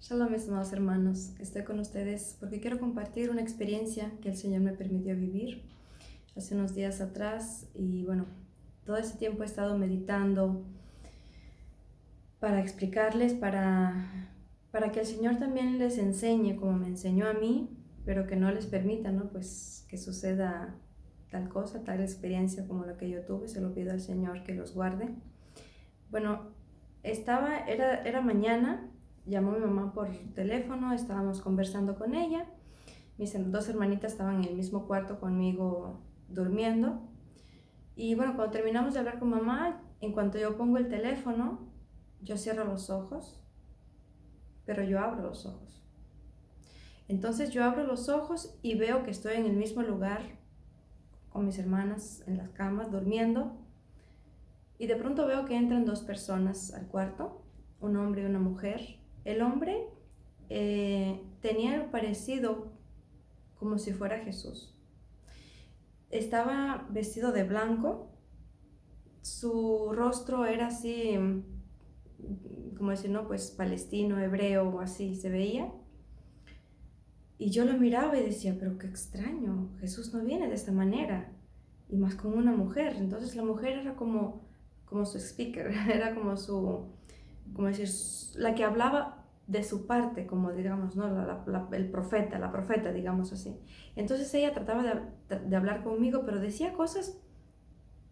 Shalom, mis amados hermanos. Estoy con ustedes porque quiero compartir una experiencia que el Señor me permitió vivir hace unos días atrás. Y bueno, todo ese tiempo he estado meditando para explicarles, para que el Señor también les enseñe como me enseñó a mí, pero que no les permita, ¿no? Pues que suceda tal cosa, tal experiencia como la que yo tuve. Se lo pido al Señor que los guarde. Bueno, era mañana. Llamó mi mamá por teléfono, estábamos conversando con ella. Mis dos hermanitas estaban en el mismo cuarto conmigo durmiendo. Y bueno, cuando terminamos de hablar con mamá, en cuanto yo pongo el teléfono, yo cierro los ojos, pero yo abro los ojos. Entonces yo abro los ojos y veo que estoy en el mismo lugar con mis hermanas en las camas durmiendo. Y de pronto veo que entran dos personas al cuarto, un hombre y una mujer. El hombre tenía el parecido como si fuera Jesús. Estaba vestido de blanco, su rostro era así, como decir, no, pues palestino, hebreo o así se veía. Y yo lo miraba y decía, pero qué extraño, Jesús no viene de esta manera, y más con una mujer. Entonces la mujer era como su speaker, era como como decir, la que hablaba de su parte, como digamos, ¿no? La profeta, digamos así. Entonces ella trataba de hablar conmigo, pero decía cosas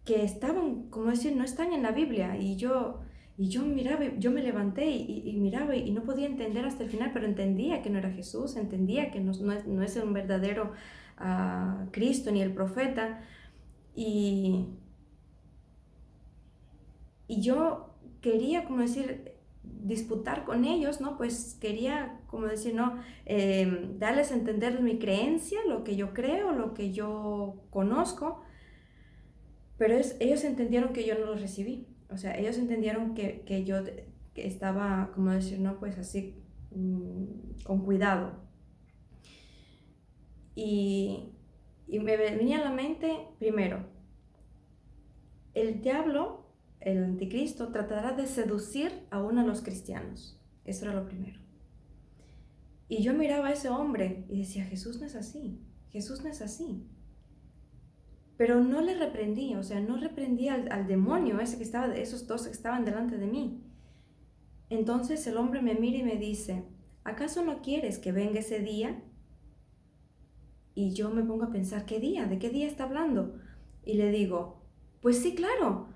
que estaban, como decir, no están en la Biblia. Y yo miraba, yo me levanté y miraba y no podía entender hasta el final, pero entendía que no era Jesús, entendía que no es un verdadero Cristo ni el profeta. Y yo quería, como decir, disputar con ellos, ¿no? Pues quería, como decir, ¿no? Darles a entender mi creencia, lo que yo creo, lo que yo conozco, pero ellos entendieron que yo no los recibí. O sea, ellos entendieron que yo que estaba, como decir, ¿no? Pues así, con cuidado. Y me venía a la mente, primero, el diablo, el anticristo, tratará de seducir aún a los cristianos. Eso era lo primero. Y yo miraba a ese hombre y decía, Jesús no es así, Jesús no es así. Pero no le reprendí, o sea, no reprendí al demonio ese que estaba, esos dos que estaban delante de mí. Entonces el hombre me mira y me dice, ¿acaso no quieres que venga ese día? Y yo me pongo a pensar, ¿qué día? ¿De qué día está hablando? Y le digo, pues sí, claro,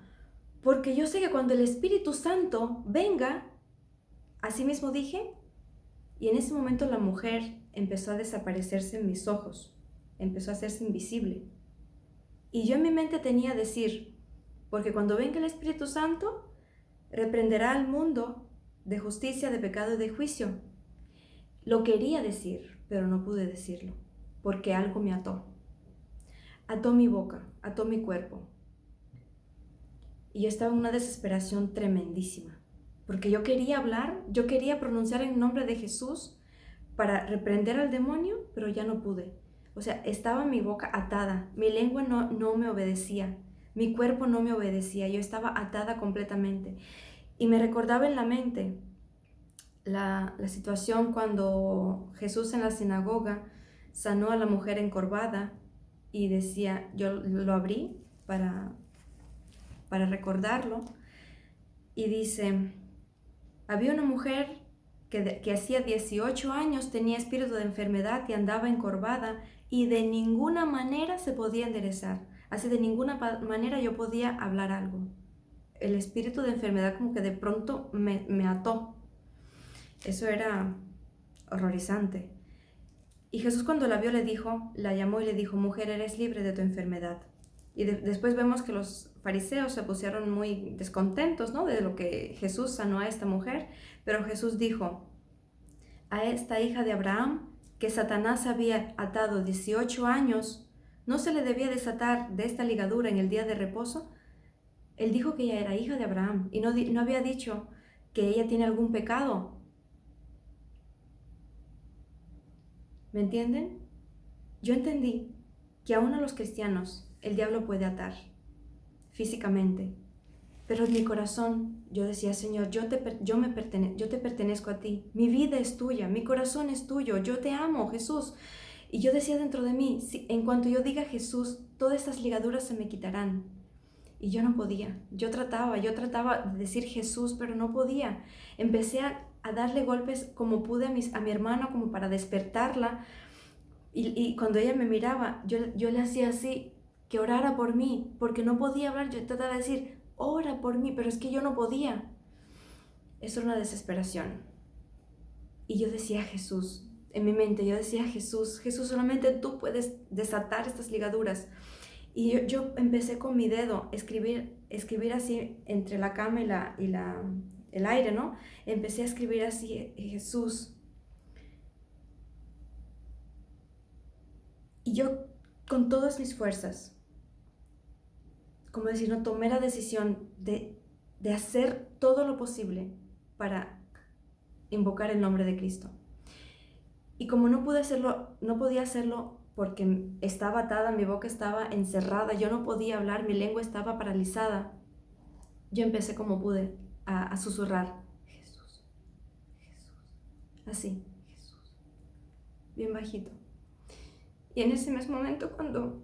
porque yo sé que cuando el Espíritu Santo venga, así mismo dije, y en ese momento la mujer empezó a desaparecerse en mis ojos, empezó a hacerse invisible. Y yo en mi mente tenía decir, porque cuando venga el Espíritu Santo, reprenderá al mundo de justicia, de pecado y de juicio. Lo quería decir, pero no pude decirlo, porque algo me ató. Ató mi boca, ató mi cuerpo. Y yo estaba en una desesperación tremendísima, porque yo quería hablar, yo quería pronunciar en nombre de Jesús para reprender al demonio, pero ya no pude. O sea, estaba mi boca atada, mi lengua no me obedecía, mi cuerpo no me obedecía, yo estaba atada completamente. Y me recordaba en la mente la situación cuando Jesús en la sinagoga sanó a la mujer encorvada y decía, yo lo abrí para recordarlo, y dice, había una mujer que hacía 18 años tenía espíritu de enfermedad y andaba encorvada y de ninguna manera se podía enderezar. Así de ninguna manera yo podía hablar algo. El espíritu de enfermedad como que de pronto me ató. Eso era horrorizante. Y Jesús cuando la vio la llamó y le dijo, mujer, eres libre de tu enfermedad. Y después vemos que los fariseos se pusieron muy descontentos, ¿no? De lo que Jesús sanó a esta mujer. Pero Jesús dijo, a esta hija de Abraham, que Satanás había atado 18 años, ¿no se le debía desatar de esta ligadura en el día de reposo? Él dijo que ella era hija de Abraham y no había dicho que ella tiene algún pecado. ¿Me entienden? Yo entendí que aún a los cristianos el diablo puede atar físicamente, Pero en mi corazón yo decía, Señor, yo te pertenezco a ti, mi vida es tuya, mi corazón es tuyo, yo te amo, Jesús. Y yo decía dentro de mí, en cuanto yo diga Jesús, todas estas ligaduras se me quitarán. Y yo no podía, yo trataba de decir Jesús, pero no podía. Empecé a darle golpes como pude a mi hermano, como para despertarla. Y cuando ella me miraba, yo le hacía así, que orara por mí, porque no podía hablar. Yo trataba de decir, ora por mí, pero es que yo no podía. Eso era una desesperación. Y yo decía Jesús, en mi mente yo decía Jesús, Jesús, solamente tú puedes desatar estas ligaduras. Y yo empecé con mi dedo, escribir así entre la cama y el aire, ¿no? Empecé a escribir así, Jesús. Y yo, con todas mis fuerzas, como decir, no, tomé la decisión de hacer todo lo posible para invocar el nombre de Cristo. Y como no podía hacerlo porque estaba atada, mi boca estaba encerrada, yo no podía hablar, mi lengua estaba paralizada, yo empecé como pude a susurrar, Jesús, Jesús, así, Jesús, bien bajito. Y en ese mismo momento, cuando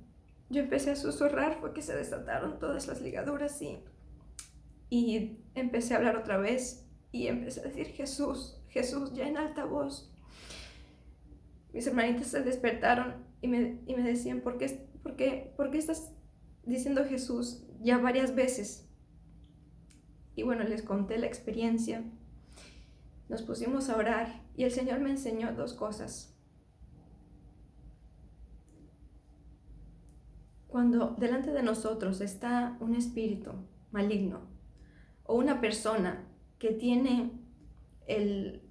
yo empecé a susurrar, fue que se desataron todas las ligaduras y empecé a hablar otra vez y empecé a decir Jesús, Jesús, ya en alta voz. Mis hermanitas se despertaron y me decían, ¿por qué estás diciendo Jesús ya varias veces? Y bueno, les conté la experiencia. Nos pusimos a orar y el Señor me enseñó dos cosas. Cuando delante de nosotros está un espíritu maligno o una persona que tiene el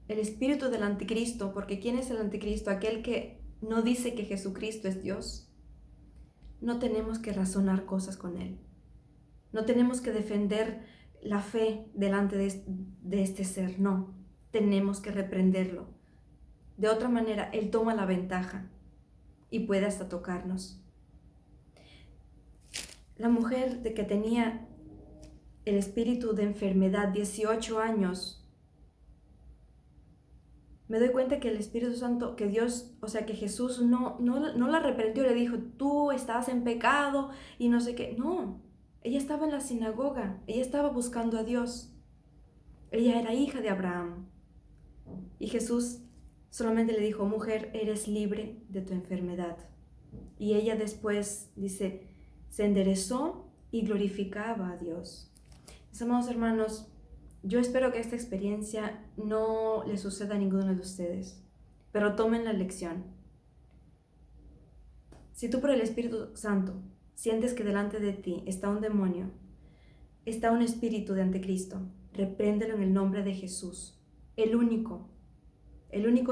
espíritu del anticristo, porque ¿quién es el anticristo? Aquel que no dice que Jesucristo es Dios. No tenemos que razonar cosas con él. No tenemos que defender la fe delante de este ser, no. Tenemos que reprenderlo. De otra manera, él toma la ventaja y puede hasta tocarnos. La mujer de que tenía el espíritu de enfermedad, 18 años, me doy cuenta que el Espíritu Santo, que Dios, o sea, que Jesús no la reprendió, le dijo, tú estás en pecado y no sé qué. No, ella estaba en la sinagoga, ella estaba buscando a Dios. Ella era hija de Abraham. Y Jesús solamente le dijo, mujer, eres libre de tu enfermedad. Y ella después, dice, se enderezó y glorificaba a Dios. Mis amados hermanos, yo espero que esta experiencia no le suceda a ninguno de ustedes, pero tomen la lección. Si tú por el Espíritu Santo sientes que delante de ti está un demonio, está un espíritu de anticristo, repréndelo en el nombre de Jesús, el único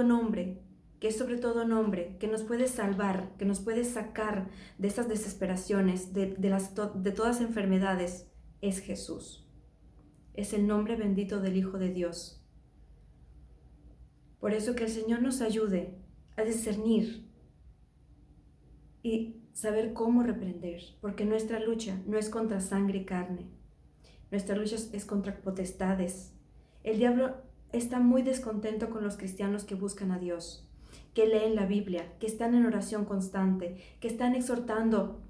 nombre, que es sobre todo nombre, que nos puede salvar, que nos puede sacar de estas desesperaciones, de todas enfermedades, es Jesús. Es el nombre bendito del Hijo de Dios. Por eso que el Señor nos ayude a discernir y saber cómo reprender, porque nuestra lucha no es contra sangre y carne, nuestra lucha es contra potestades. El diablo está muy descontento con los cristianos que buscan a Dios, que leen la Biblia, que están en oración constante, que están exhortando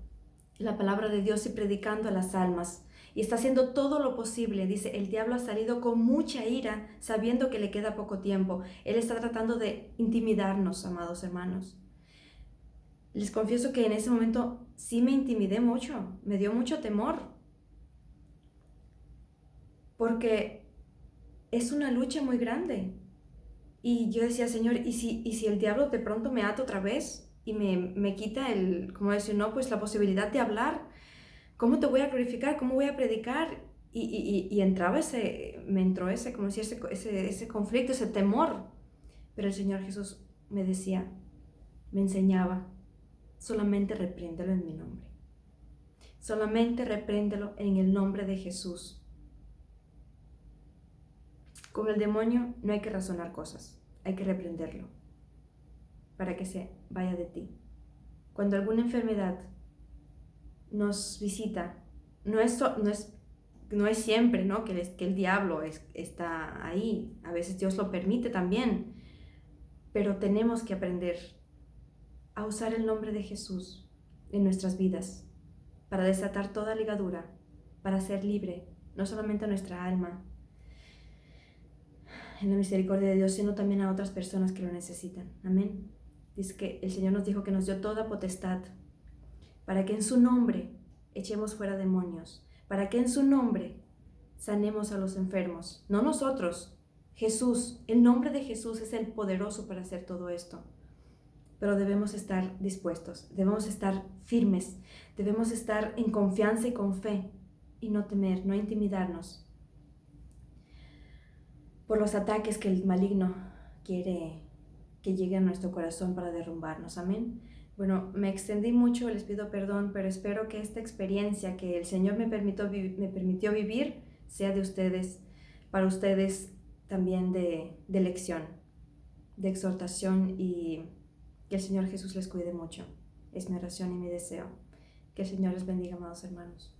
la palabra de Dios y predicando a las almas. Y está haciendo todo lo posible. Dice, el diablo ha salido con mucha ira, sabiendo que le queda poco tiempo. Él está tratando de intimidarnos, amados hermanos. Les confieso que en ese momento sí me intimidé mucho, me dio mucho temor. Porque es una lucha muy grande. Y yo decía, Señor, ¿y si el diablo de pronto me ata otra vez? Y me quita como decir, no, pues la posibilidad de hablar. ¿Cómo te voy a glorificar? ¿Cómo voy a predicar? Y me entró ese, como decir, ese conflicto, ese temor. Pero el Señor Jesús me decía, me enseñaba, solamente repréndelo en mi nombre. Solamente repréndelo en el nombre de Jesús. Con el demonio no hay que razonar cosas, hay que reprenderlo para que se vaya de ti. Cuando alguna enfermedad nos visita, no es no es siempre, ¿no? Que el diablo está ahí. A veces Dios lo permite también. Pero tenemos que aprender a usar el nombre de Jesús en nuestras vidas para desatar toda ligadura, para ser libre, no solamente a nuestra alma, en la misericordia de Dios, sino también a otras personas que lo necesitan. Amén. Dice que el Señor nos dijo que nos dio toda potestad para que en su nombre echemos fuera demonios, para que en su nombre sanemos a los enfermos. No nosotros, Jesús. El nombre de Jesús es el poderoso para hacer todo esto. Pero debemos estar dispuestos, debemos estar firmes, debemos estar en confianza y con fe y no temer, no intimidarnos por los ataques que el maligno quiere que llegue a nuestro corazón para derrumbarnos. Amén. Bueno, me extendí mucho, les pido perdón, pero espero que esta experiencia que el Señor me permitió vivir sea de ustedes, para ustedes también de lección, de exhortación, y que el Señor Jesús les cuide mucho. Es mi oración y mi deseo. Que el Señor les bendiga, amados hermanos.